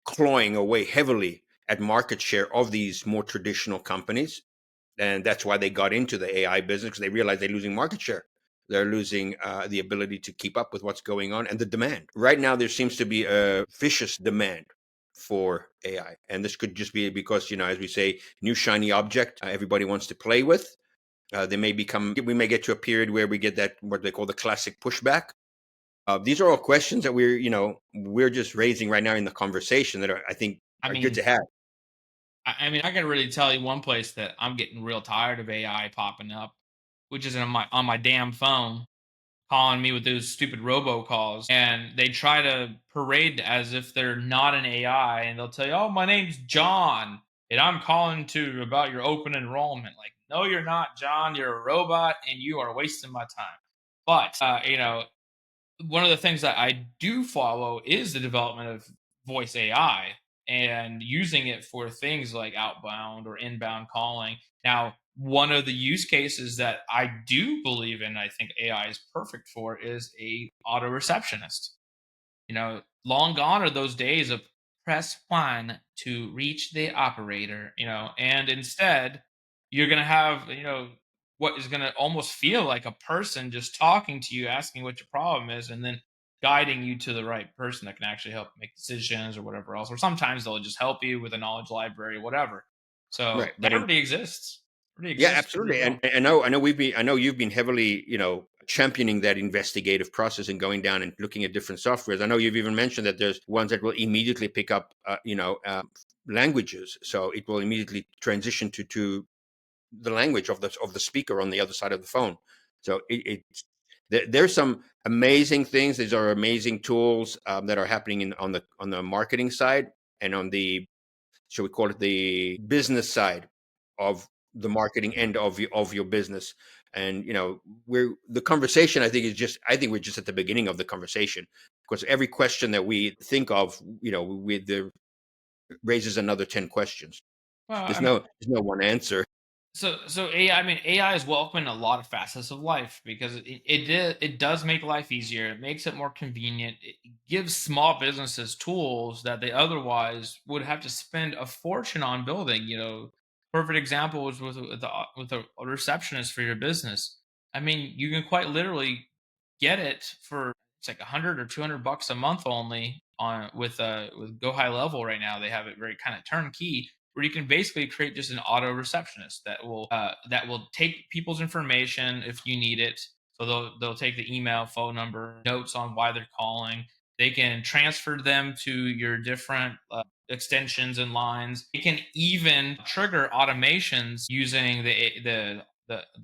clawing away heavily at market share of these more traditional companies, and that's why they got into the AI business, because they realized they're losing market share. They're losing the ability to keep up with what's going on and the demand. Right now, there seems to be a vicious demand for AI, and this could just be because, as we say, new shiny object everybody wants to play with. They may become. We may get to a period where we get that what they call the classic pushback. These are all questions that we're just raising right now in the conversation that I think I are good mean, to have. I can really tell you one place that I'm getting real tired of AI popping up, which is on my damn phone, calling me with those stupid robocalls, and they try to parade as if they're not an AI, and they'll tell you, "Oh, my name's John, and I'm calling to about your open enrollment." Like, no, you're not, John. You're a robot, and you are wasting my time. But one of the things that I do follow is the development of voice AI and using it for things like outbound or inbound calling. Now, one of the use cases that I do believe in, I think AI is perfect for, is a auto receptionist. Long gone are those days of press one to reach the operator, and instead you're going to have, what is going to almost feel like a person just talking to you, asking what your problem is, and then guiding you to the right person that can actually help make decisions or whatever else. Or sometimes they'll just help you with a knowledge library, whatever. So Right, that but already exists. Already yeah, exists really absolutely. And well. I know you've been heavily, championing that investigative process and going down and looking at different softwares. I know you've even mentioned that there's ones that will immediately pick up, languages, so it will immediately transition to the language of the speaker on the other side of the phone. So there's some amazing things. These are amazing tools that are happening on the marketing side and on the, shall we call it, the business side of the marketing end of your business. And we're the conversation, I think we're just at the beginning of the conversation, because every question that we think of, with the raises another 10 questions. Well, There's no one answer. So AI, I mean, AI is welcome in a lot of facets of life because it does make life easier. It makes it more convenient. It gives small businesses tools that they otherwise would have to spend a fortune on building. Perfect example was with a receptionist for your business. I mean, you can quite literally get it for it's like 100 or 200 bucks a month only on with Go High Level right now. They have it very kind of turnkey where you can basically create just an auto receptionist that will take people's information if you need it. So they'll take the email, phone number, notes on why they're calling. They can transfer them to your different extensions and lines. It can even trigger automations using the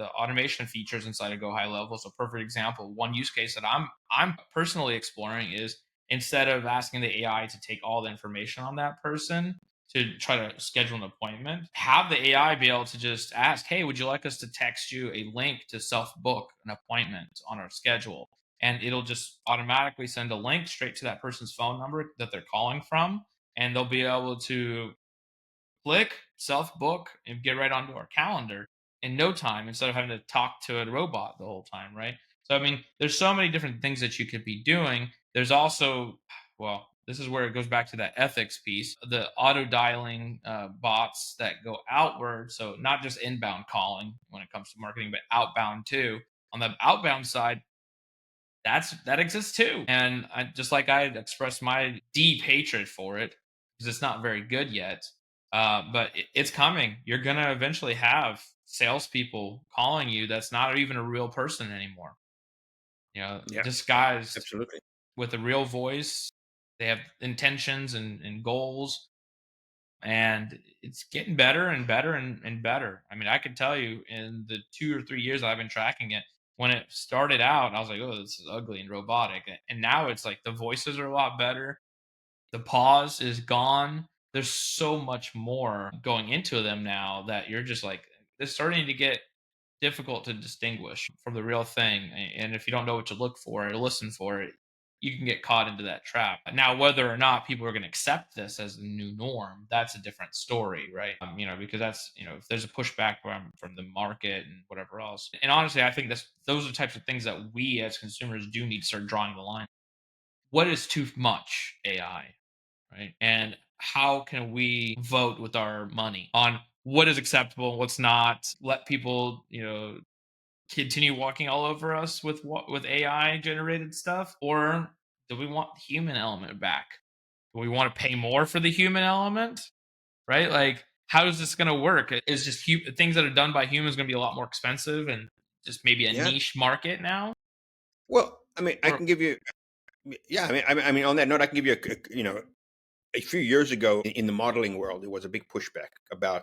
automation features inside of Go High Level. So perfect example. One use case that I'm personally exploring is instead of asking the AI to take all the information on that person to try to schedule an appointment, have the AI be able to just ask, "Hey, would you like us to text you a link to self book an appointment on our schedule?" And it'll just automatically send a link straight to that person's phone number that they're calling from, and they'll be able to click self book and get right onto our calendar in no time instead of having to talk to a robot the whole time, right? So I mean, there's so many different things that you could be doing. There's also, well, this is where it goes back to that ethics piece, the auto dialing bots that go outward. So not just inbound calling when it comes to marketing, but outbound too. On the outbound side, that exists too. And just like I expressed my deep hatred for it because it's not very good yet. But it's coming. You're gonna eventually have salespeople calling you that's not even a real person anymore. Yeah, Disguised absolutely. with a real voice. They have intentions and goals. and it's getting better and better and better. I mean, I can tell you in the 2 or 3 years I've been tracking it, when it started out, I was like, "Oh, this is ugly and robotic," and now it's like the voices are a lot better. The pause is gone. There's so much more going into them now that you're just like, it's starting to get difficult to distinguish from the real thing. And if you don't know what to look for or listen for it, you can get caught into that trap. Now, whether or not people are going to accept this as the new norm, that's a different story, right? Because that's, if there's a pushback from the market and whatever else. And honestly, I think those are the types of things that we as consumers do need to start drawing the line. What is too much AI, right? And how can we vote with our money on what is acceptable and what's not? Let people, continue walking all over us with AI generated stuff, or do we want the human element back? Do we want to pay more for the human element, right? Like, how is this going to work? Is just things that are done by humans going to be a lot more expensive and just maybe a Yeah. niche market now? Well, I mean, I Or can give you. Yeah, I mean, on that note, I can give you a few years ago in the modeling world, there was a big pushback about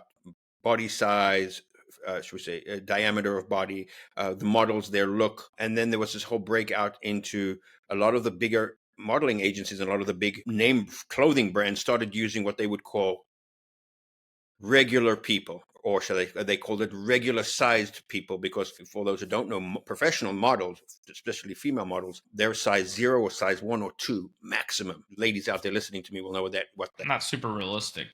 body size, should we say, diameter of body, the models, their look, and then there was this whole breakout into a lot of the bigger modeling agencies and a lot of the big name clothing brands started using what they would call regular people, or shall they called it regular sized people, because for those who don't know, professional models, especially female models, they're size 0 or size 1 or 2 maximum. Ladies out there listening to me will know what that not super realistic.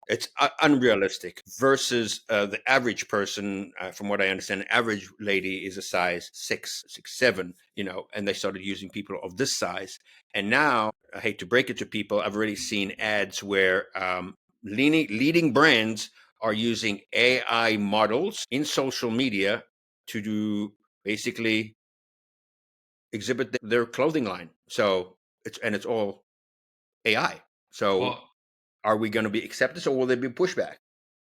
it's unrealistic versus the average person. From what I understand, average lady is a size 6, 6, 7, and they started using people of this size. And now, I hate to break it to people, I've already seen ads where leading brands are using AI models in social media to do basically exhibit their clothing line. So it's all AI. So Well, are we going to be accepted, or will there be pushback?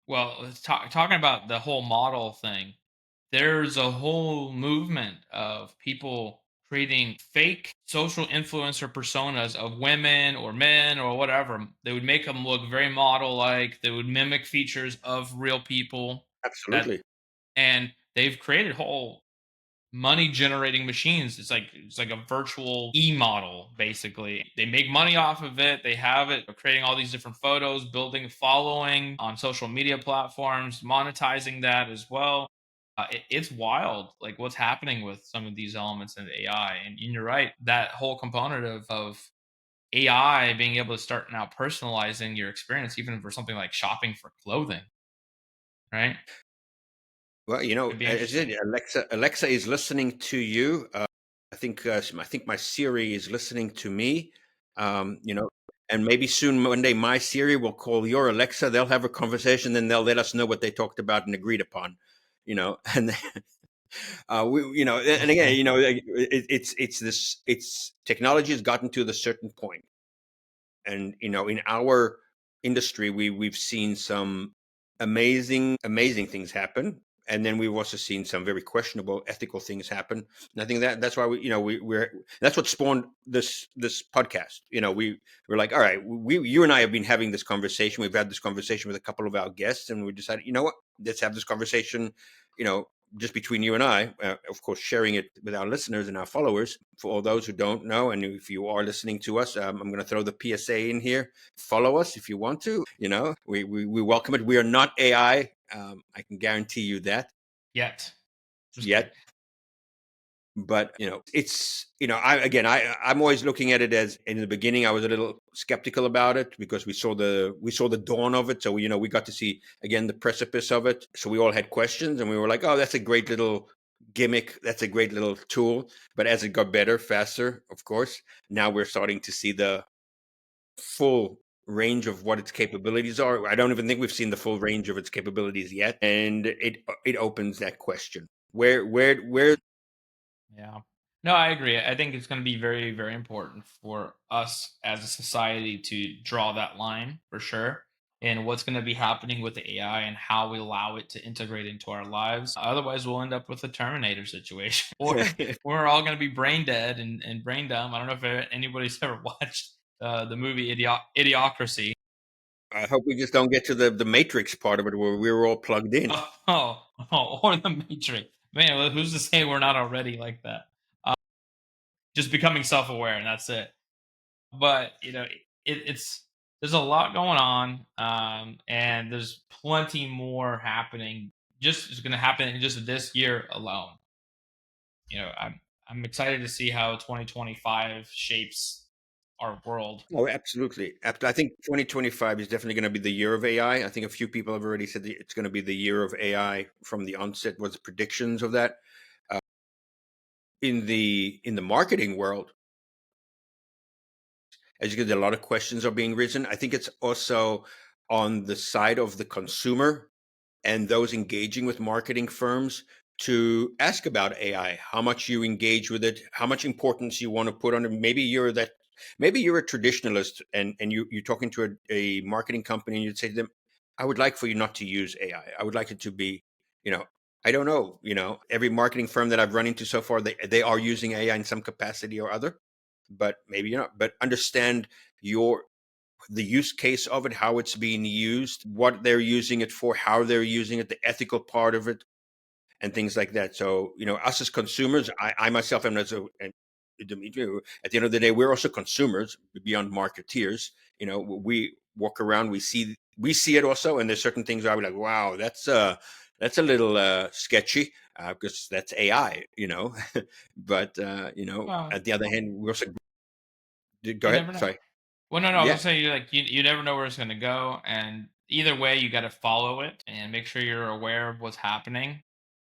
it's talking about the whole model thing. There's a whole movement of people creating fake social influencer personas of women or men or whatever. They would make them look very model like. They would mimic features of real people that, Absolutely. and they've created whole money generating machines. It's like a virtual e-model basically. They make money off of it. They have it creating all these different photos, building a following on social media platforms, monetizing that as well. It's wild, like what's happening with some of these elements in AI. And you're right, that whole component of AI being able to start now personalizing your experience, even for something like shopping for clothing, right? Well, Could be as I interesting. said, Alexa is listening to you. I think my Siri is listening to me. And maybe soon one day my Siri will call your Alexa. They'll have a conversation, then they'll let us know what they talked about and agreed upon. And and again, it's technology has gotten to the certain point, and in our industry, we've seen some amazing things happen, and then we've also seen some very questionable ethical things happen. And I think that's why we're that's what spawned this podcast. We're like, all right, you and I have been having this conversation. We've had this conversation with a couple of our guests, and we decided, what, let's have this conversation, you know just between you and I, of course, sharing it with our listeners and our followers. For all those who don't know, and if you are listening to us, I'm going to throw the PSA in here. Follow us if you want to. We welcome it. We are not AI. I can guarantee you that Yet. Just kidding. yet. But it's I'm always looking at it as, in the beginning I was a little skeptical about it, because we saw the dawn of it. So we got to see again the precipice of it. So we all had questions, and we were like, oh, that's a great little gimmick, that's a great little tool. But as it got better, faster, of course, now we're starting to see the full range of what its capabilities are. I don't even think we've seen the full range of its capabilities yet, and it opens that question: where Yeah. No, I agree. I think it's going to be very, very important for us as a society to draw that line for sure. And what's going to be happening with the AI and how we allow it to integrate into our lives. Otherwise, we'll end up with a Terminator situation, or we're all going to be brain dead and brain dumb. I don't know if anybody's ever watched the movie Idiocracy. I hope we just don't get to the matrix part of it where we're all plugged in. Or the Matrix. Man, well, who's to say we're not already like that? Uh, just becoming self-aware, and that's it. But it's there's a lot going on, and there's plenty more happening. Just it's going to happen in just this year alone. I'm excited to see how 2025 shapes our world. Oh, absolutely. I think 2025 is definitely going to be the year of AI. I think a few people have already said that it's going to be the year of AI from the onset. Was predictions of that in the marketing world? As you get, a lot of questions are being risen. I think it's also on the side of the consumer and those engaging with marketing firms to ask about AI, how much you engage with it, how much importance you want to put on it. Maybe you're a traditionalist and you're talking to a marketing company and you'd say to them, I would like for you not to use AI. I would like it to be, you know, I don't know, every marketing firm that I've run into so far, they are using AI in some capacity or other, but maybe you're not. But understand your the use case of it, how it's being used, what they're using it for, how they're using it, the ethical part of it, and things like that. So, us as consumers, I myself am and Dmitry, at the end of the day, we're also consumers beyond marketeers. We walk around, we see it also, and there's certain things I would like, wow, that's a little sketchy because that's AI. But Well, at the other hand, we also go you ahead. never know. Sorry. Well, no, I was Yeah. gonna say you never know where it's gonna go, and either way, you got to follow it and make sure you're aware of what's happening,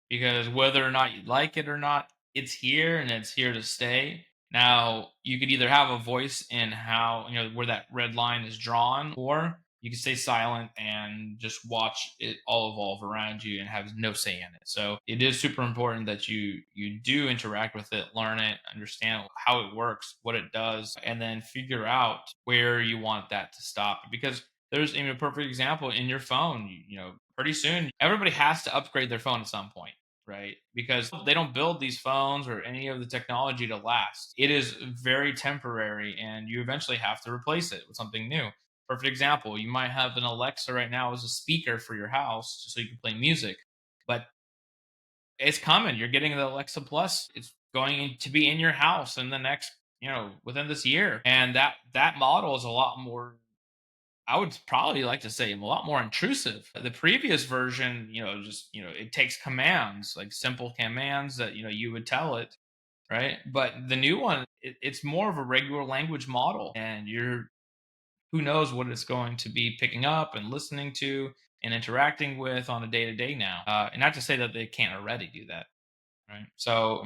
because whether or not you like it or not, it's here and it's here to stay. Now, you could either have a voice in how, where that red line is drawn, or you can stay silent and just watch it all evolve around you and have no say in it. So it is super important that you do interact with it, learn it, understand how it works, what it does, and then figure out where you want that to stop. Because there's even a perfect example in your phone. Pretty soon everybody has to upgrade their phone at some point, right? Because they don't build these phones or any of the technology to last. It is very temporary, and you eventually have to replace it with something new. Perfect example, you might have an Alexa right now as a speaker for your house so you can play music, but it's coming. You're getting the Alexa Plus. It's going to be in your house in the next, within this year. And that model is a lot more, I would probably like to say, a lot more intrusive. The previous version, just it takes commands, like simple commands that you would tell it, right? But the new one, it's more of a regular language model, and who knows what it's going to be picking up and listening to and interacting with on a day to day now. And not to say that they can't already do that, right? So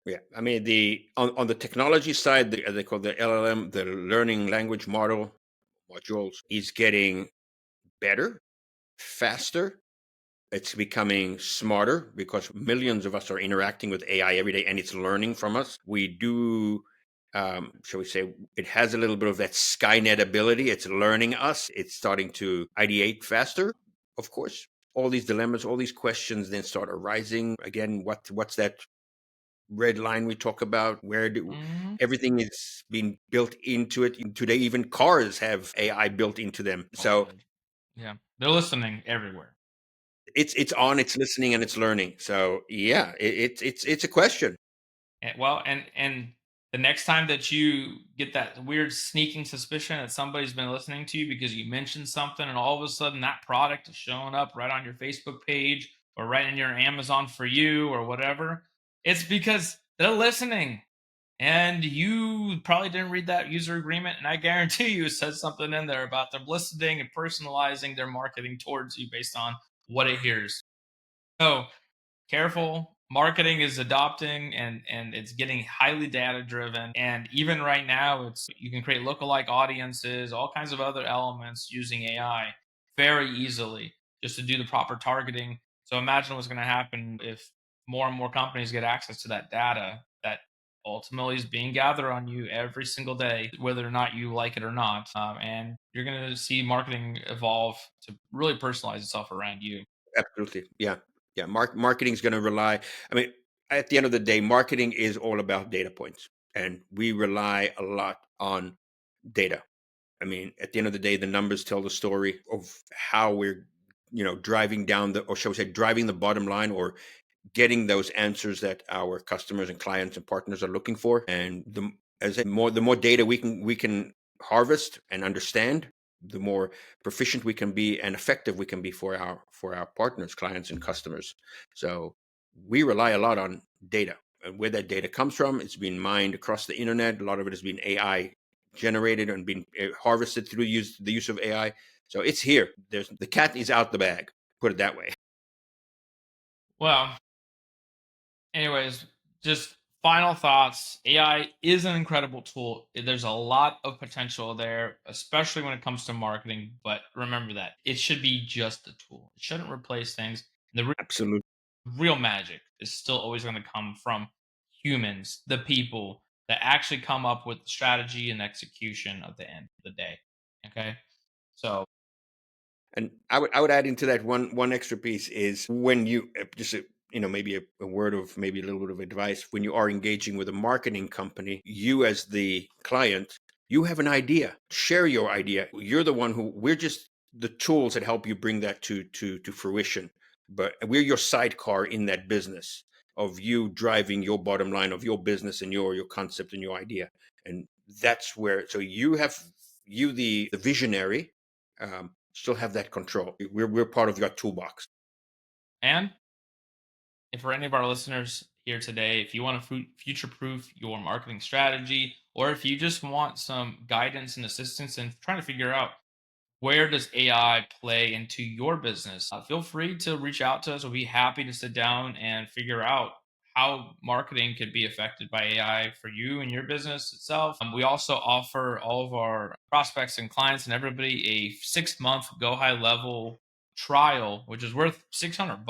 Yeah, I mean on the technology side, they call the LLM, the learning language model modules, is getting better, faster. It's becoming smarter because millions of us are interacting with AI every day, and it's learning from us. We do, shall we say, it has a little bit of that Skynet ability. It's learning us. It's starting to ideate faster. Of course, all these dilemmas, all these questions then start arising again. What's that red line we talk about? Where do mhm, everything is being built into it? Today, even cars have AI built into them. all So good. Yeah, they're listening everywhere. it's on, it's listening, and it's learning. So yeah, it's a question. And the next time that you get that weird sneaking suspicion that somebody's been listening to you because you mentioned something, and all of a sudden that product is showing up right on your Facebook page or right in your Amazon for you or whatever, it's because they're listening. And you probably didn't read that user agreement, and I guarantee you it says something in there about them listening and personalizing their marketing towards you based on what it hears. So careful. Marketing is adopting, and it's getting highly data driven, and even right now it's you can create lookalike audiences, all kinds of other elements using AI very easily just to do the proper targeting. So imagine what's going to happen if more and more companies get access to that data that ultimately is being gathered on you every single day, whether or not you like it or not. And you're going to see marketing evolve to really personalize itself around you. Absolutely. Yeah. Yeah. Marketing is going to rely. I mean, at the end of the day, marketing is all about data points, and we rely a lot on data. I mean, at the end of the day, the numbers tell the story of how we're, driving down or shall we say, driving the bottom line, or getting those answers that our customers and clients and partners are looking for. And the more data we can harvest and understand, the more proficient we can be and effective we can be for our partners, clients, and customers. So we rely a lot on data. And where that data comes from, it's been mined across the internet. A lot of it has been AI generated and been harvested through the use of AI. So it's here. The cat is out the bag. Put it that way. Well, anyways, just final thoughts. AI is an incredible tool. There's a lot of potential there, especially when it comes to marketing. But remember that it should be just a tool. It shouldn't replace things. The Absolutely. real magic is still always going to come from humans, the people that actually come up with the strategy and execution at the end of the day. Okay. So, And I would add into that one extra piece is when you just maybe a word of maybe a little bit of advice when you are engaging with a marketing company, you as the client, you have an idea. Share your idea. You're the one who we're just the tools that help you bring that to fruition. But we're your sidecar in that business of you driving your bottom line of your business and your concept and your idea. And that's where so the visionary still have that control. We're part of your toolbox. and if for any of our listeners here today, if you want to future proof your marketing strategy, or if you just want some guidance and assistance in trying to figure out where does AI play into your business, feel free to reach out to us. We'll be happy to sit down and figure out how marketing could be affected by AI for you and your business itself. We also offer all of our prospects and clients and everybody a 6 month go high level trial, which is worth $600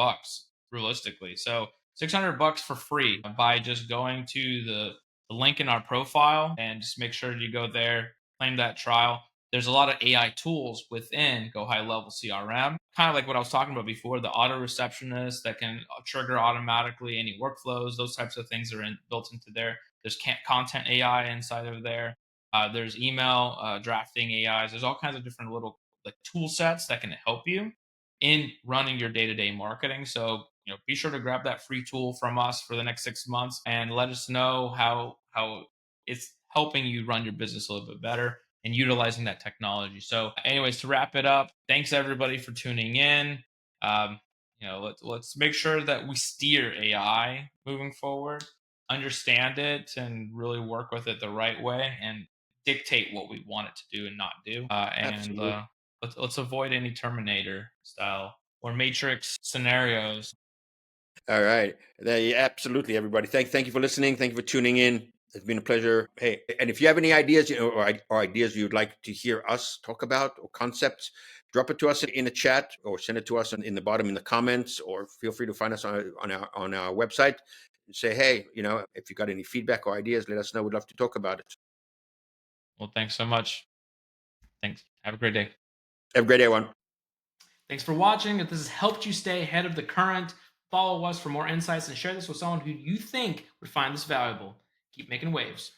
realistically. So $600 for free by just going to the link in our profile, and just make sure you go there, claim that trial. There's a lot of AI tools within Go High Level CRM, kind of like what I was talking about before, the auto receptionist that can trigger automatically any workflows. Those types of things are built into there. There's content AI inside of there. There's email drafting AIs. There's all kinds of different little like tool sets that can help you in running your day-to-day marketing. So be sure to grab that free tool from us for the next 6 months and let us know how it's helping you run your business a little bit better and utilizing that technology. So, anyways, to wrap it up, thanks everybody for tuning in. Um, let's make sure that we steer AI moving forward, understand it, and really work with it the right way, and dictate what we want it to do and not do. And Absolutely. let's avoid any Terminator style or Matrix scenarios. All right. Yeah, absolutely, everybody. Thank you for listening. Thank you for tuning in. It's been a pleasure. Hey, and if you have any ideas, or ideas you'd like to hear us talk about or concepts, drop it to us in the chat or send it to us in the bottom in the comments, or feel free to find us on our website. Say, hey, if you got any feedback or ideas, let us know. We'd love to talk about it. Well, thanks so much. Thanks. Have a great day. Have a great day, everyone. Thanks for watching. If this has helped you stay ahead of the current, follow us for more insights and share this with someone who you think would find this valuable. Keep making waves.